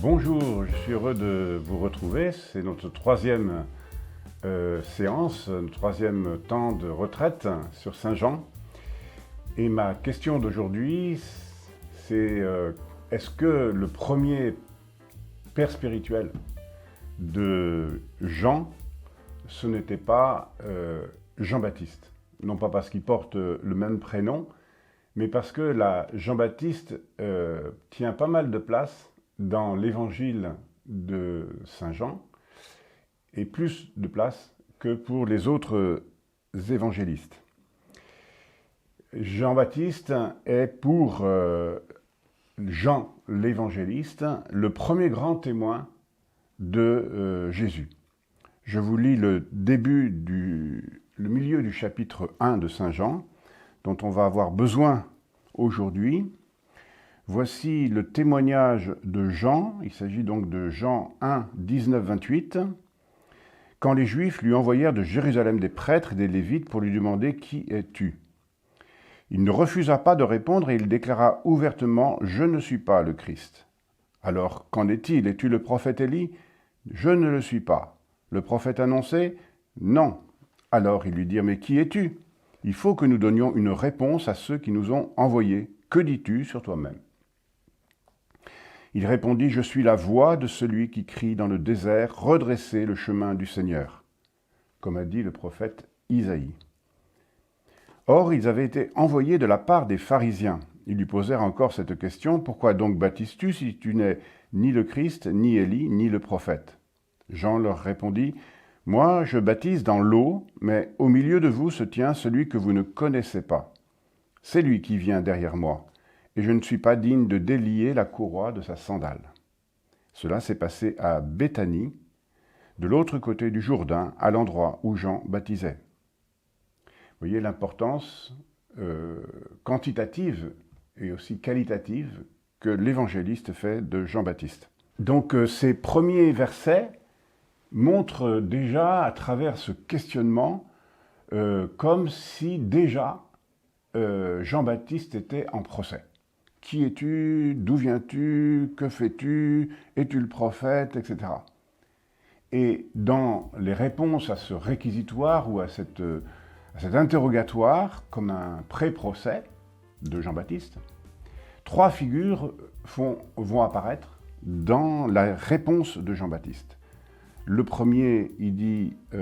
Bonjour, je suis heureux de vous retrouver. C'est notre troisième séance, notre troisième temps de retraite sur Saint-Jean. Et ma question d'aujourd'hui, c'est est-ce que le premier père spirituel de Jean, ce n'était pas Jean-Baptiste? Non pas parce qu'il porte le même prénom, mais parce que Jean-Baptiste tient pas mal de place dans l'évangile de Saint-Jean, et plus de place que pour les autres évangélistes. Jean-Baptiste est pour Jean l'évangéliste le premier grand témoin de Jésus. Je vous lis le milieu du chapitre 1 de Saint-Jean, dont on va avoir besoin aujourd'hui. Voici le témoignage de Jean, il s'agit donc de Jean 1, 19-28, quand les Juifs lui envoyèrent de Jérusalem des prêtres et des Lévites pour lui demander « Qui es-tu » Il ne refusa pas de répondre et il déclara ouvertement « Je ne suis pas le Christ ». Alors, qu'en est-il? Es-tu le prophète Élie? Je ne le suis pas. Le prophète annoncé? Non. Alors ils lui dirent « Mais qui es-tu? Il faut que nous donnions une réponse à ceux qui nous ont envoyés. Que dis-tu sur toi-même » Il répondit « Je suis la voix de celui qui crie dans le désert, redressez le chemin du Seigneur », comme a dit le prophète Isaïe. Or, ils avaient été envoyés de la part des pharisiens. Ils lui posèrent encore cette question « Pourquoi donc baptises-tu si tu n'es ni le Christ, ni Élie, ni le prophète ?» Jean leur répondit « Moi, je baptise dans l'eau, mais au milieu de vous se tient celui que vous ne connaissez pas. C'est lui qui vient derrière moi. Et je ne suis pas digne de délier la courroie de sa sandale. » Cela s'est passé à Béthanie, de l'autre côté du Jourdain, à l'endroit où Jean baptisait. Vous voyez l'importance quantitative et aussi qualitative que l'évangéliste fait de Jean-Baptiste. Donc ces premiers versets montrent déjà, à travers ce questionnement, comme si déjà Jean-Baptiste était en procès. Qui es-tu? D'où viens-tu? Que fais-tu? Es-tu le prophète? Etc. Et dans les réponses à ce réquisitoire ou à cet interrogatoire, comme un pré-procès de Jean-Baptiste, trois figures vont apparaître dans la réponse de Jean-Baptiste. Le premier, il dit «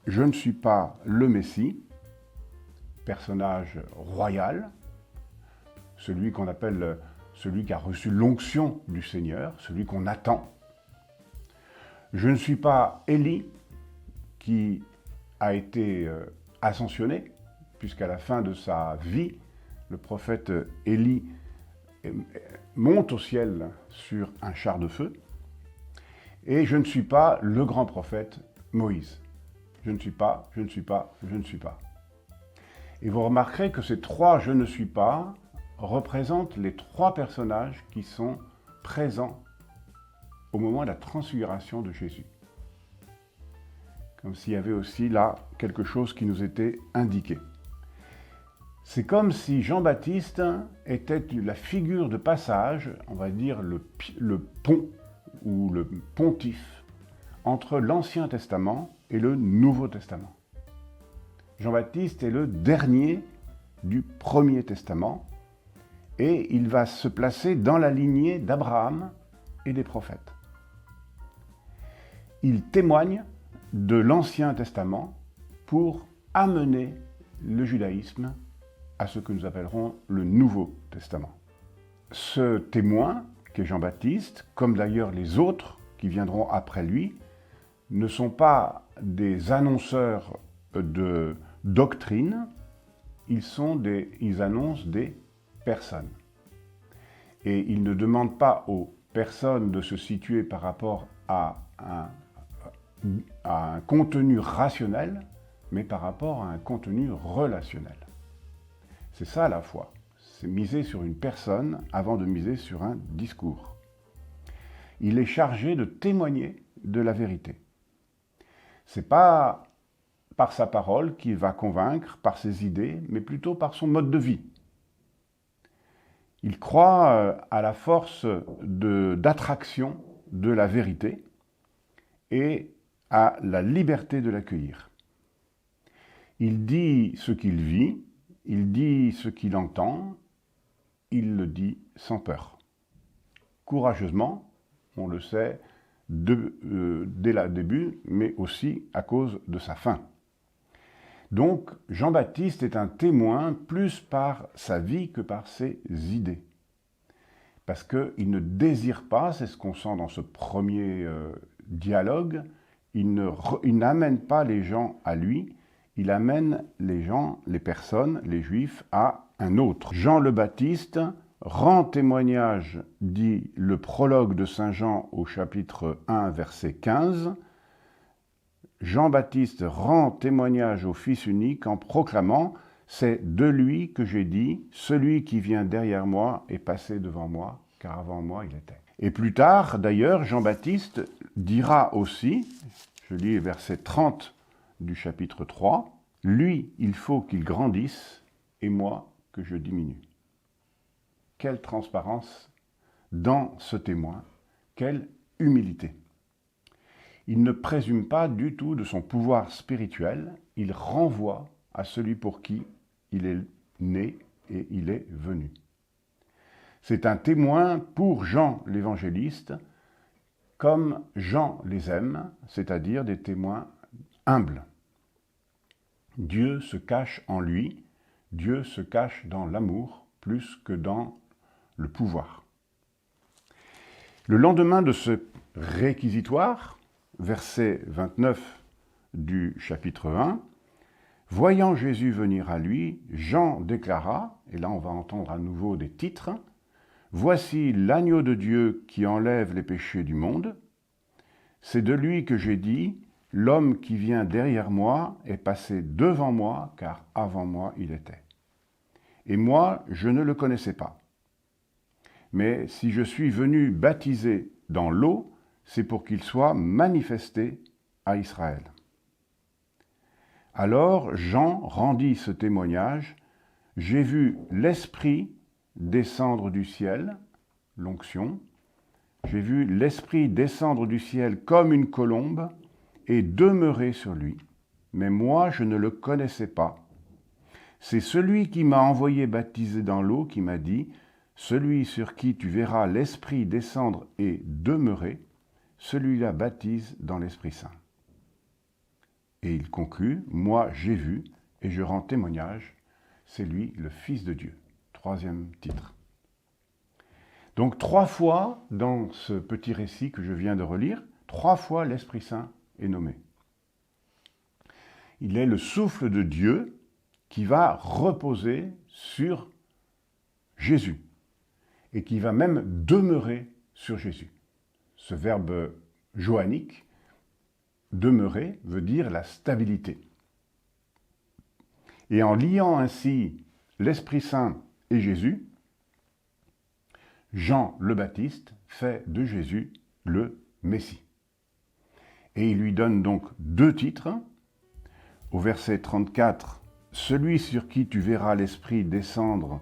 Je ne suis pas le Messie », personnage royal, celui qu'on appelle celui qui a reçu l'onction du Seigneur, celui qu'on attend. Je ne suis pas Élie, qui a été ascensionné, puisqu'à la fin de sa vie, le prophète Élie monte au ciel sur un char de feu. Et je ne suis pas le grand prophète Moïse. Je ne suis pas, je ne suis pas, je ne suis pas. Et vous remarquerez que ces trois « je ne suis pas » représentent les trois personnages qui sont présents au moment de la transfiguration de Jésus. Comme s'il y avait aussi là quelque chose qui nous était indiqué. C'est comme si Jean-Baptiste était la figure de passage, on va dire le pont ou le pontife entre l'Ancien Testament et le Nouveau Testament. Jean-Baptiste est le dernier du Premier Testament et il va se placer dans la lignée d'Abraham et des prophètes. Il témoigne de l'Ancien Testament pour amener le judaïsme à ce que nous appellerons le Nouveau Testament. Ce témoin, qui est Jean-Baptiste, comme d'ailleurs les autres qui viendront après lui, ne sont pas des annonceurs de doctrine, ils annoncent des personnes. Et ils ne demandent pas aux personnes de se situer par rapport à un contenu rationnel, mais par rapport à un contenu relationnel. C'est ça la foi, c'est miser sur une personne avant de miser sur un discours. Il est chargé de témoigner de la vérité. Ce n'est pas par sa parole qu'il va convaincre, par ses idées, mais plutôt par son mode de vie. Il croit à la force d'attraction de la vérité et à la liberté de l'accueillir. Il dit ce qu'il vit, il dit ce qu'il entend, il le dit sans peur. Courageusement, on le sait dès le début, mais aussi à cause de sa fin. Donc, Jean-Baptiste est un témoin plus par sa vie que par ses idées. Parce qu'il ne désire pas, c'est ce qu'on sent dans ce premier dialogue, il n'amène pas les gens à lui, il amène les gens, les personnes, les Juifs, à un autre. Jean le Baptiste rend témoignage, dit le prologue de Saint Jean au chapitre 1, verset 15, Jean-Baptiste rend témoignage au Fils unique en proclamant « C'est de lui que j'ai dit, celui qui vient derrière moi est passé devant moi, car avant moi il était. » Et plus tard, d'ailleurs, Jean-Baptiste dira aussi, je lis verset 30 du chapitre 3, « Lui, il faut qu'il grandisse, et moi que je diminue. » Quelle transparence dans ce témoin, quelle humilité. Il ne présume pas du tout de son pouvoir spirituel, il renvoie à celui pour qui il est né et il est venu. C'est un témoin pour Jean l'évangéliste, comme Jean les aime, c'est-à-dire des témoins humbles. Dieu se cache en lui, Dieu se cache dans l'amour plus que dans le pouvoir. Le lendemain de ce réquisitoire, verset 29 du chapitre 1, « Voyant Jésus venir à lui, Jean déclara, et là on va entendre à nouveau des titres, « Voici l'agneau de Dieu qui enlève les péchés du monde. C'est de lui que j'ai dit, l'homme qui vient derrière moi est passé devant moi, car avant moi il était. Et moi, je ne le connaissais pas. Mais si je suis venu baptiser dans l'eau, c'est pour qu'il soit manifesté à Israël. » Alors Jean rendit ce témoignage, « J'ai vu l'Esprit descendre du ciel, l'onction, j'ai vu l'Esprit descendre du ciel comme une colombe et demeurer sur lui, mais moi je ne le connaissais pas. C'est celui qui m'a envoyé baptiser dans l'eau qui m'a dit, « Celui sur qui tu verras l'Esprit descendre et demeurer, celui-là baptise dans l'Esprit Saint. » Et il conclut, « Moi j'ai vu et je rends témoignage, c'est lui le Fils de Dieu. » Troisième titre. Donc 3 fois dans ce petit récit que je viens de relire, 3 fois l'Esprit Saint est nommé. Il est le souffle de Dieu qui va reposer sur Jésus et qui va même demeurer sur Jésus. Ce verbe johannique, demeurer, veut dire la stabilité. Et en liant ainsi l'Esprit Saint et Jésus, Jean le Baptiste fait de Jésus le Messie. Et il lui donne donc 2 titres. Au verset 34, « Celui sur qui tu verras l'Esprit descendre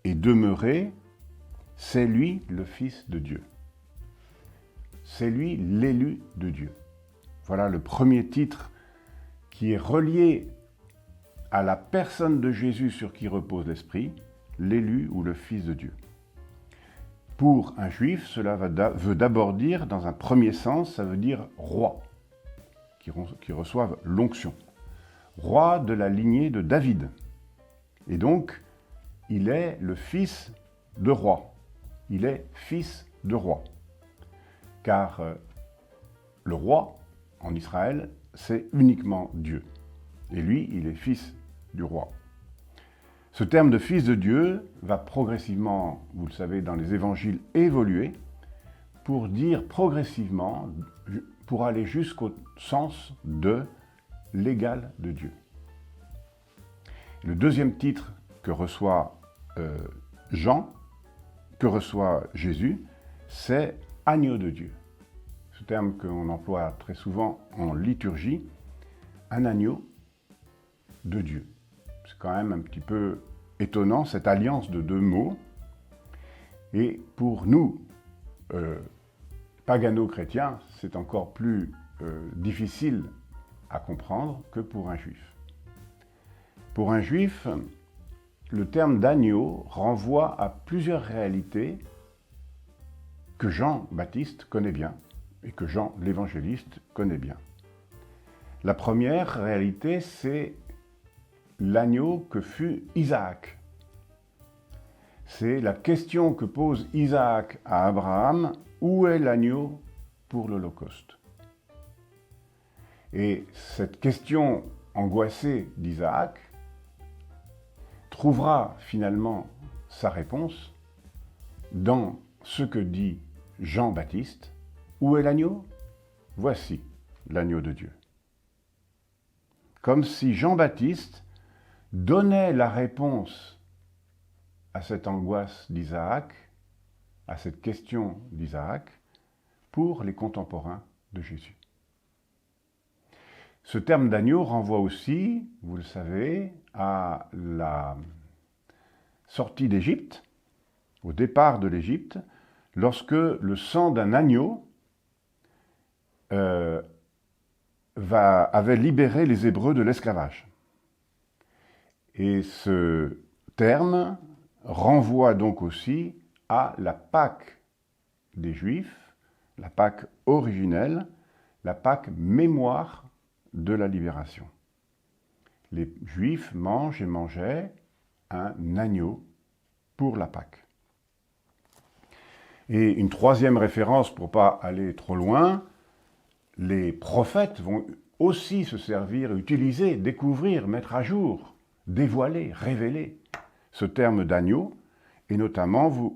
et demeurer, c'est lui le Fils de Dieu. » C'est lui l'élu de Dieu. Voilà le premier titre qui est relié à la personne de Jésus sur qui repose l'Esprit, l'élu ou le Fils de Dieu. Pour un juif, cela veut d'abord dire, dans un premier sens, ça veut dire roi, qui reçoivent l'onction. Roi de la lignée de David. Et donc, il est le fils de roi. Il est fils de roi. Car le roi, en Israël, c'est uniquement Dieu. Et lui, il est fils du roi. Ce terme de fils de Dieu va progressivement, vous le savez, dans les évangiles, évoluer pour dire progressivement, pour aller jusqu'au sens de l'égal de Dieu. Le deuxième titre que reçoit Jean, que reçoit Jésus, c'est agneau de Dieu. Ce terme qu'on emploie très souvent en liturgie, un agneau de Dieu. C'est quand même un petit peu étonnant, cette alliance de 2 mots, Et pour nous, pagano-chrétiens, c'est encore plus difficile à comprendre que pour un juif. Pour un juif, le terme d'agneau renvoie à plusieurs réalités que Jean-Baptiste connaît bien et que Jean l'évangéliste connaît bien. La première réalité, c'est l'agneau que fut Isaac. C'est la question que pose Isaac à Abraham, où est l'agneau pour l'Holocauste? Et cette question angoissée d'Isaac trouvera finalement sa réponse dans ce que dit Jean-Baptiste. Où est l'agneau? Voici l'agneau de Dieu. Comme si Jean-Baptiste donnait la réponse à cette angoisse d'Isaac, à cette question d'Isaac, pour les contemporains de Jésus. Ce terme d'agneau renvoie aussi, vous le savez, à la sortie d'Égypte, au départ de l'Égypte, lorsque le sang d'un agneau avait libéré les Hébreux de l'esclavage. Et ce terme renvoie donc aussi à la Pâque des Juifs, la Pâque originelle, la Pâque mémoire de la libération. Les Juifs mangent et mangeaient un agneau pour la Pâque. Et une troisième référence, pour ne pas aller trop loin, les prophètes vont aussi se servir, utiliser, découvrir, mettre à jour, dévoiler, révéler ce terme d'agneau, et notamment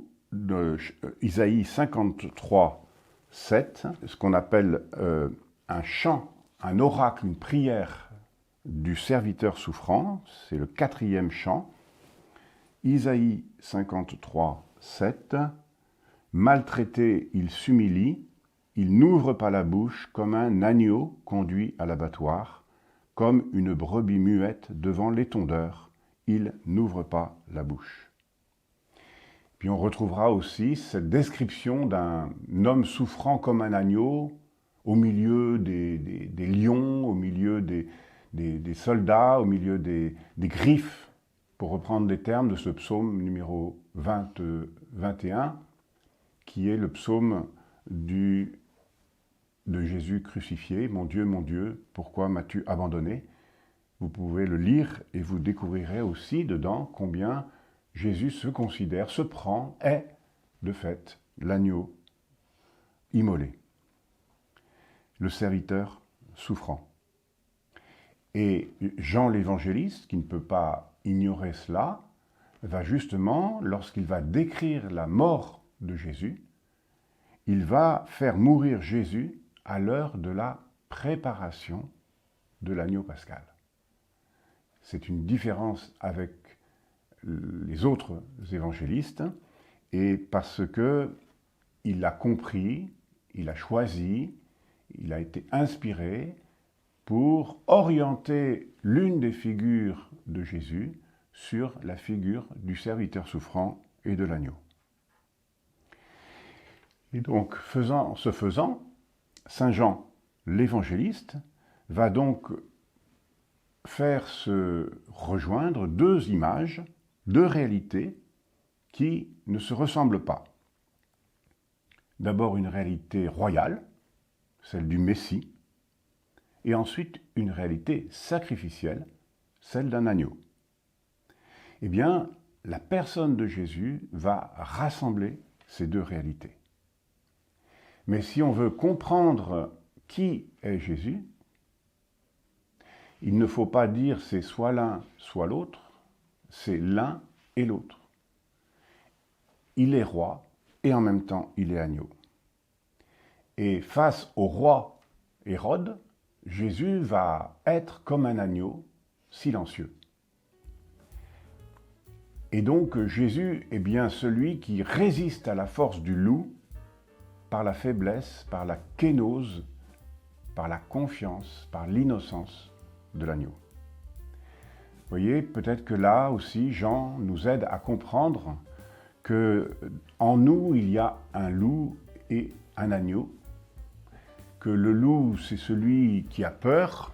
Isaïe 53, 7, ce qu'on appelle un chant, un oracle, une prière du serviteur souffrant, c'est le 4e chant, Isaïe 53, 7, maltraité, il s'humilie, il n'ouvre pas la bouche comme un agneau conduit à l'abattoir, comme une brebis muette devant l'étondeur, il n'ouvre pas la bouche. Puis on retrouvera aussi cette description d'un homme souffrant comme un agneau, au milieu des lions, au milieu des soldats, au milieu des griffes, pour reprendre des termes de ce psaume numéro 21, qui est le psaume de Jésus crucifié. Mon Dieu, pourquoi m'as-tu abandonné? Vous pouvez le lire et vous découvrirez aussi dedans combien Jésus se considère, se prend, est de fait l'agneau immolé, le serviteur souffrant. Et Jean l'évangéliste, qui ne peut pas ignorer cela, va justement, lorsqu'il va décrire la mort de Jésus, il va faire mourir Jésus à l'heure de la préparation de l'agneau pascal. C'est une différence avec les autres évangélistes, et parce que il a compris, il a choisi, il a été inspiré pour orienter l'une des figures de Jésus sur la figure du serviteur souffrant et de l'agneau. Et donc, ce faisant, Saint Jean l'évangéliste va donc faire se rejoindre deux images, deux réalités qui ne se ressemblent pas. D'abord une réalité royale, celle du Messie, et ensuite une réalité sacrificielle, celle d'un agneau. Eh bien, la personne de Jésus va rassembler ces deux réalités. Mais si on veut comprendre qui est Jésus, il ne faut pas dire c'est soit l'un, soit l'autre, c'est l'un et l'autre. Il est roi et en même temps il est agneau. Et face au roi Hérode, Jésus va être comme un agneau silencieux. Et donc Jésus est bien celui qui résiste à la force du loup par la faiblesse, par la kénose, par la confiance, par l'innocence de l'agneau. Vous voyez, peut-être que là aussi, Jean nous aide à comprendre que en nous, il y a un loup et un agneau, que le loup, c'est celui qui a peur,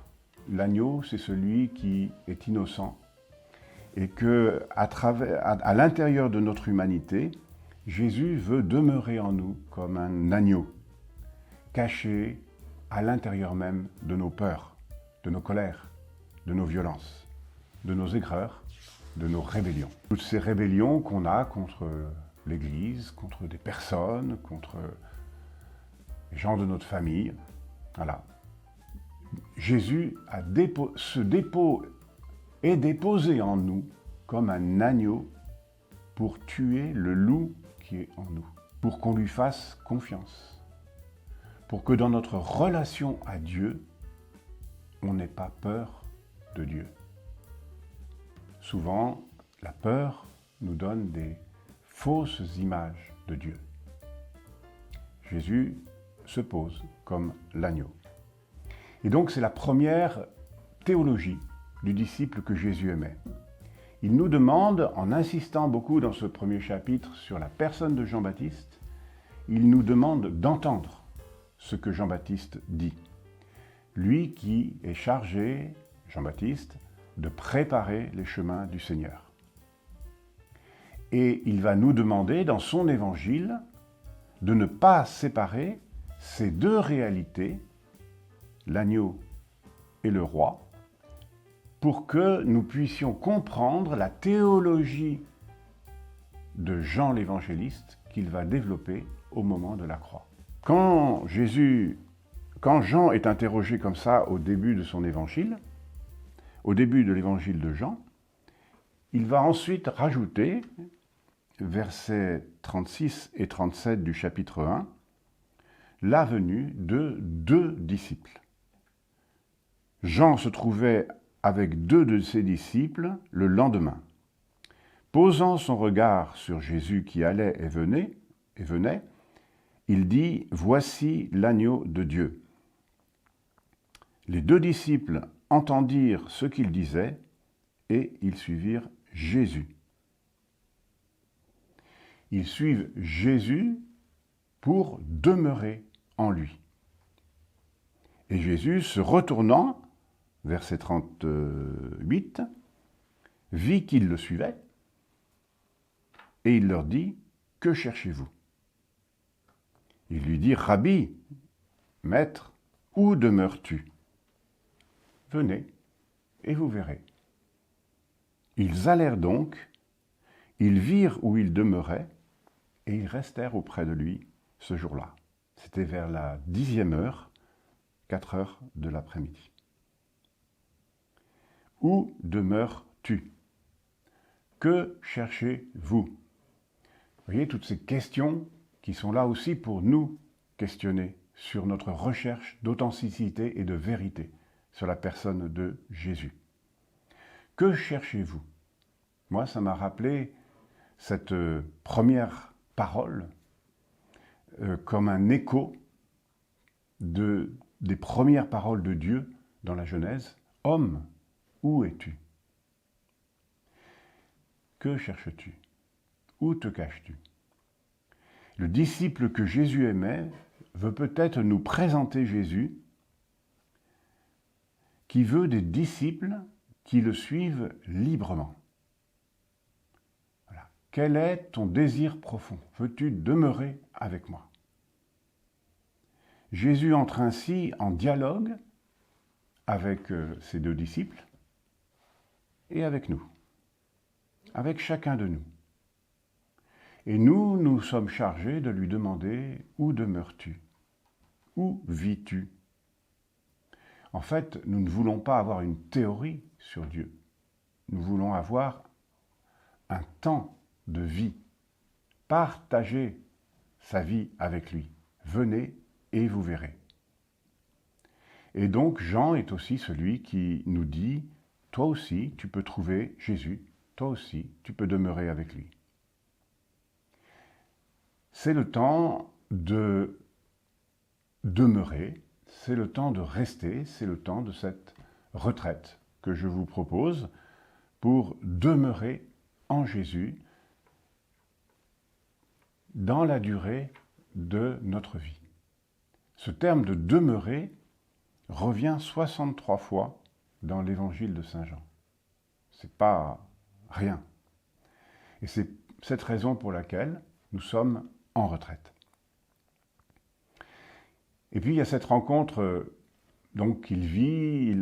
l'agneau, c'est celui qui est innocent, et que à l'intérieur de notre humanité, Jésus veut demeurer en nous comme un agneau, caché à l'intérieur même de nos peurs, de nos colères, de nos violences, de nos aigreurs, de nos rébellions. Toutes ces rébellions qu'on a contre l'Église, contre des personnes, contre les gens de notre famille, voilà. Jésus est déposé en nous comme un agneau pour tuer le loup qui est en nous, pour qu'on lui fasse confiance, pour que dans notre relation à Dieu, on n'ait pas peur de Dieu. Souvent, la peur nous donne des fausses images de Dieu. Jésus se pose comme l'agneau. Et donc c'est la première théologie du disciple que Jésus aimait. Il nous demande, en insistant beaucoup dans ce premier chapitre sur la personne de Jean-Baptiste, il nous demande d'entendre ce que Jean-Baptiste dit. Lui qui est chargé, Jean-Baptiste, de préparer les chemins du Seigneur. Et il va nous demander, dans son évangile, de ne pas séparer ces deux réalités, l'agneau et le roi, pour que nous puissions comprendre la théologie de Jean l'évangéliste qu'il va développer au moment de la croix. Quand Jean est interrogé comme ça au début de son évangile, au début de l'évangile de Jean, il va ensuite rajouter, versets 36 et 37 du chapitre 1, la venue de deux disciples. Jean se trouvait avec deux de ses disciples le lendemain. Posant son regard sur Jésus qui allait et venait, il dit « Voici l'agneau de Dieu ». Les deux disciples entendirent ce qu'il disait et ils suivirent Jésus. Ils suivent Jésus pour demeurer en lui. Et Jésus, se retournant, verset 38, vit qu'ils le suivaient et il leur dit « Que cherchez-vous » Il lui dit « Rabbi, maître, où demeures-tu » Venez, et vous verrez. Ils allèrent donc, ils virent où il demeurait, et ils restèrent auprès de lui ce jour-là. C'était vers la 10e heure, 4 heures de l'après-midi. Où demeures-tu? Que cherchez-vous? Vous voyez toutes ces questions qui sont là aussi pour nous questionner sur notre recherche d'authenticité et de vérité sur la personne de Jésus. Que cherchez-vous? Moi, ça m'a rappelé cette première parole comme un écho des premières paroles de Dieu dans la Genèse. Homme, où es-tu? Que cherches-tu? Où te caches-tu? Le disciple que Jésus aimait veut peut-être nous présenter Jésus, qui veut des disciples qui le suivent librement. Voilà. Quel est ton désir profond? Veux-tu demeurer avec moi? Jésus entre ainsi en dialogue avec ses deux disciples et avec nous, avec chacun de nous. Et nous, nous sommes chargés de lui demander « Où demeures-tu? Où vis-tu » En fait, nous ne voulons pas avoir une théorie sur Dieu. Nous voulons avoir un temps de vie. Partagez sa vie avec lui. Venez et vous verrez. Et donc, Jean est aussi celui qui nous dit « Toi aussi, tu peux trouver Jésus. Toi aussi, tu peux demeurer avec lui. » C'est le temps de demeurer, c'est le temps de rester, c'est le temps de cette retraite que je vous propose pour demeurer en Jésus dans la durée de notre vie. Ce terme de demeurer revient 63 fois dans l'évangile de Saint Jean. Ce n'est pas rien. Et c'est cette raison pour laquelle nous sommes en retraite. Et puis il y a cette rencontre donc qu'il vit,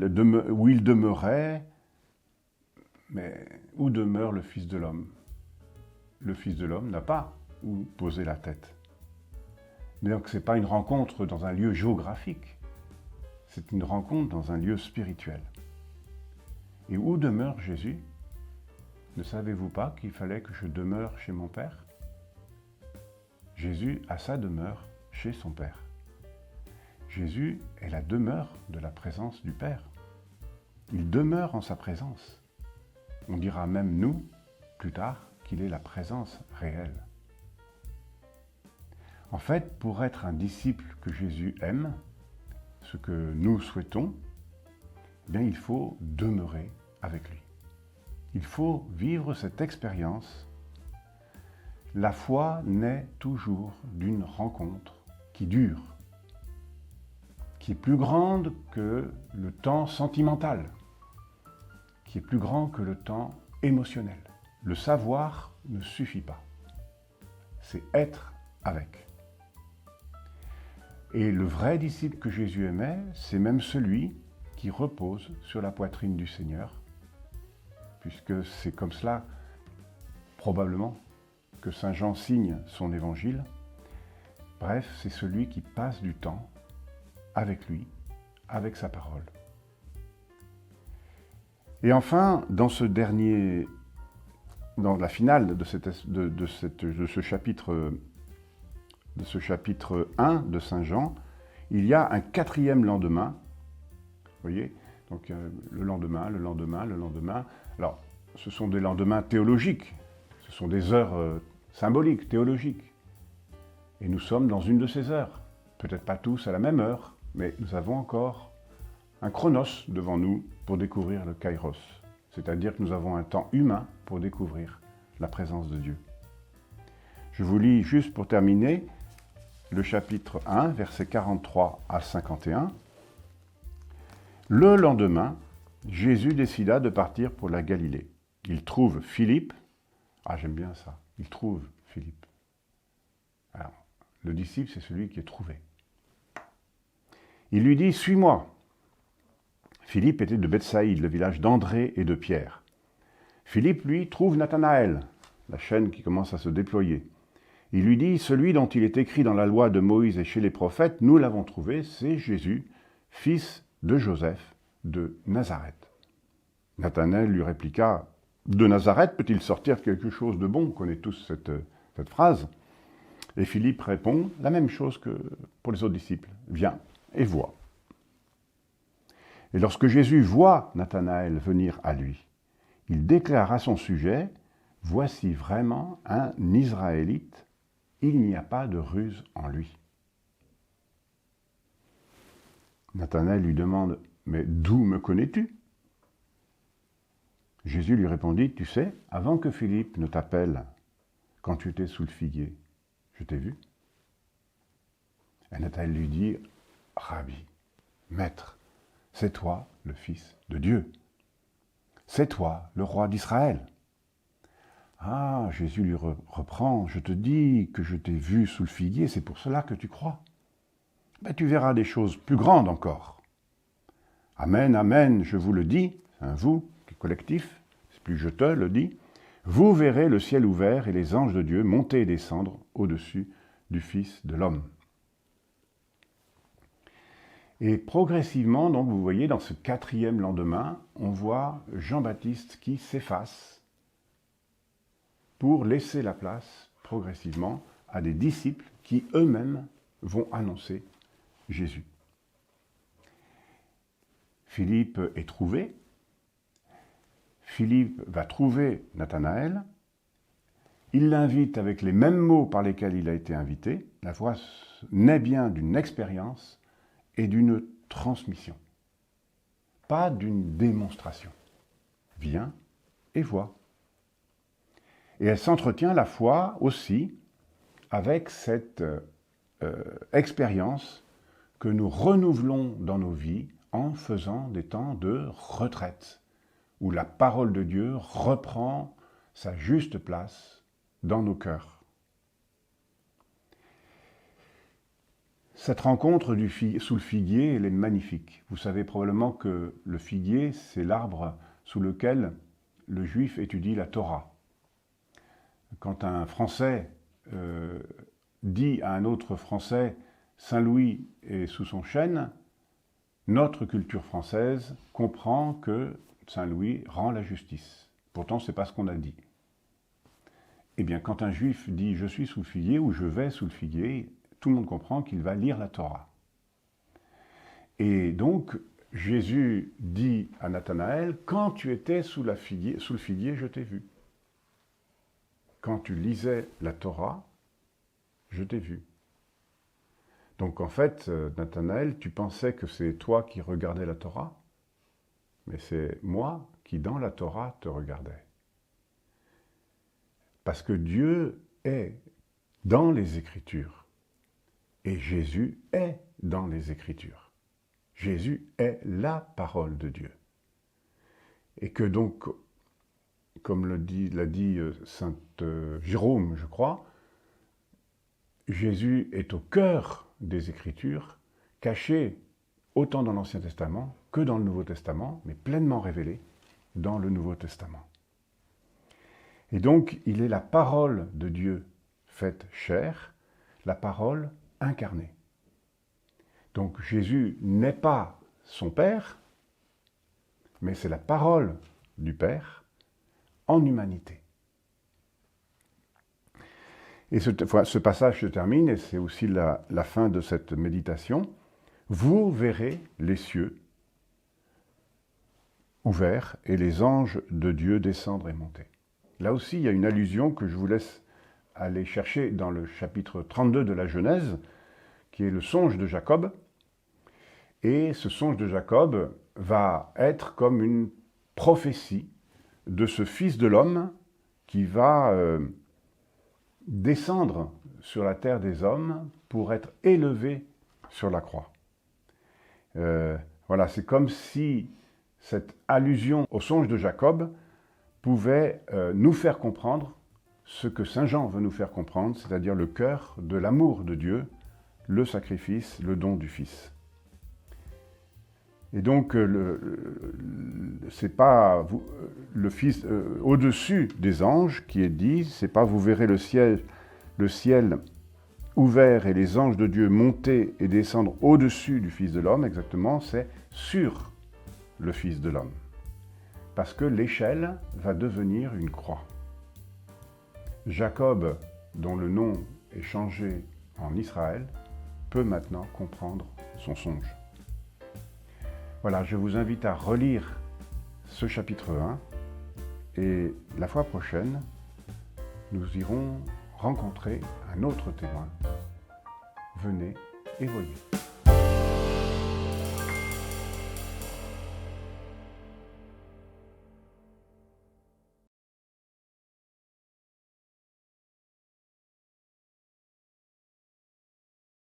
où il demeurait, mais où demeure le Fils de l'homme? Le Fils de l'homme n'a pas où poser la tête. Mais donc ce n'est pas une rencontre dans un lieu géographique, c'est une rencontre dans un lieu spirituel. Et où demeure Jésus? Ne savez-vous pas qu'il fallait que je demeure chez mon Père? Jésus a sa demeure chez son Père. Jésus est la demeure de la présence du Père. Il demeure en sa présence. On dira même, nous, plus tard, qu'il est la présence réelle. En fait, pour être un disciple que Jésus aime, ce que nous souhaitons, eh bien, il faut demeurer avec lui. Il faut vivre cette expérience. La foi naît toujours d'une rencontre qui dure, qui est plus grande que le temps sentimental, qui est plus grand que le temps émotionnel. Le savoir ne suffit pas. C'est être avec. Et le vrai disciple que Jésus aimait, c'est même celui qui repose sur la poitrine du Seigneur, puisque c'est comme cela, probablement, que Saint Jean signe son évangile. Bref, c'est celui qui passe du temps avec lui, avec sa parole. Et enfin, dans la finale de ce chapitre 1 de Saint Jean, il y a un 4e lendemain. Vous voyez? Donc le lendemain. Alors, ce sont des lendemains théologiques. Ce sont des heures symboliques, théologiques. Et nous sommes dans une de ces heures. Peut-être pas tous à la même heure, mais nous avons encore un chronos devant nous pour découvrir le kairos. C'est-à-dire que nous avons un temps humain pour découvrir la présence de Dieu. Je vous lis juste pour terminer le chapitre 1, versets 43 à 51. Le lendemain, Jésus décida de partir pour la Galilée. Il trouve Philippe. Ah, j'aime bien ça. Il trouve Philippe. Alors, le disciple, c'est celui qui est trouvé. Il lui dit, « Suis-moi ». Philippe était de Bethsaïde, le village d'André et de Pierre. Philippe, lui, trouve Nathanaël, la chaîne qui commence à se déployer. Il lui dit, « Celui dont il est écrit dans la loi de Moïse et chez les prophètes, nous l'avons trouvé, c'est Jésus, fils de Joseph de Nazareth. » Nathanaël lui répliqua, « De Nazareth peut-il sortir quelque chose de bon ?» On connaît tous cette phrase. Et Philippe répond la même chose que pour les autres disciples. « Viens et vois. » Et lorsque Jésus voit Nathanaël venir à lui, il déclare à son sujet, « Voici vraiment un Israélite, il n'y a pas de ruse en lui. » Nathanaël lui demande, « Mais d'où me connais-tu » Jésus lui répondit, « Tu sais, avant que Philippe ne t'appelle, quand tu étais sous le figuier, je t'ai vu. » Et Nathanaël lui dit, « Rabbi, Maître, c'est toi le Fils de Dieu. C'est toi le roi d'Israël. » Ah, Jésus lui reprend, « Je te dis que je t'ai vu sous le figuier, c'est pour cela que tu crois. Ben, tu verras des choses plus grandes encore. Amen, amen, je vous le dis, un vous, qui est collectif, c'est plus je te le dis, vous verrez le ciel ouvert et les anges de Dieu monter et descendre au-dessus du Fils de l'homme. » Et progressivement, donc vous voyez, dans ce 4e lendemain, on voit Jean-Baptiste qui s'efface pour laisser la place progressivement à des disciples qui eux-mêmes vont annoncer Jésus. Philippe est trouvé. Philippe va trouver Nathanaël. Il l'invite avec les mêmes mots par lesquels il a été invité. La foi naît bien d'une expérience et d'une transmission, pas d'une démonstration. Viens et vois. Et elle s'entretient la foi aussi avec cette expérience que nous renouvelons dans nos vies en faisant des temps de retraite, où la parole de Dieu reprend sa juste place dans nos cœurs. Cette rencontre sous le figuier, elle est magnifique. Vous savez probablement que le figuier, c'est l'arbre sous lequel le juif étudie la Torah. Quand un Français dit à un autre Français « Saint-Louis est sous son chêne », notre culture française comprend que Saint-Louis rend la justice. Pourtant, ce n'est pas ce qu'on a dit. Eh bien, quand un juif dit « je suis sous le figuier » ou « je vais sous le figuier », tout le monde comprend qu'il va lire la Torah. Et donc, Jésus dit à Nathanaël « quand tu étais sous le figuier, je t'ai vu. Quand tu lisais la Torah, je t'ai vu. » Donc en fait, Nathanaël, tu pensais que c'est toi qui regardais la Torah, mais c'est moi qui, dans la Torah, te regardais. Parce que Dieu est dans les Écritures, et Jésus est dans les Écritures. Jésus est la parole de Dieu. Et que donc, comme l'a dit saint Jérôme, je crois, Jésus est au cœur des Écritures, caché autant dans l'Ancien Testament que dans le Nouveau Testament, mais pleinement révélé dans le Nouveau Testament. Et donc, il est la parole de Dieu faite chair, la parole incarnée. Donc, Jésus n'est pas son Père, mais c'est la parole du Père en humanité. Et ce passage se termine, et c'est aussi la fin de cette méditation. Vous verrez les cieux ouverts et les anges de Dieu descendre et monter. Là aussi, il y a une allusion que je vous laisse aller chercher dans le chapitre 32 de la Genèse, qui est le songe de Jacob. Et ce songe de Jacob va être comme une prophétie de ce Fils de l'homme qui va descendre sur la terre des hommes pour être élevé sur la croix. Voilà, c'est comme si cette allusion au songe de Jacob pouvait nous faire comprendre ce que Saint Jean veut nous faire comprendre, c'est-à-dire le cœur de l'amour de Dieu, le sacrifice, le don du Fils. Et donc, c'est pas le Fils au-dessus des anges qui est dit, c'est pas vous verrez le ciel ouvert et les anges de Dieu monter et descendre au-dessus du Fils de l'homme, exactement, c'est sur le Fils de l'homme. Parce que l'échelle va devenir une croix. Jacob, dont le nom est changé en Israël, peut maintenant comprendre son songe. Voilà, je vous invite à relire ce chapitre 1 et la fois prochaine, nous irons rencontrer un autre témoin. Venez et voyez.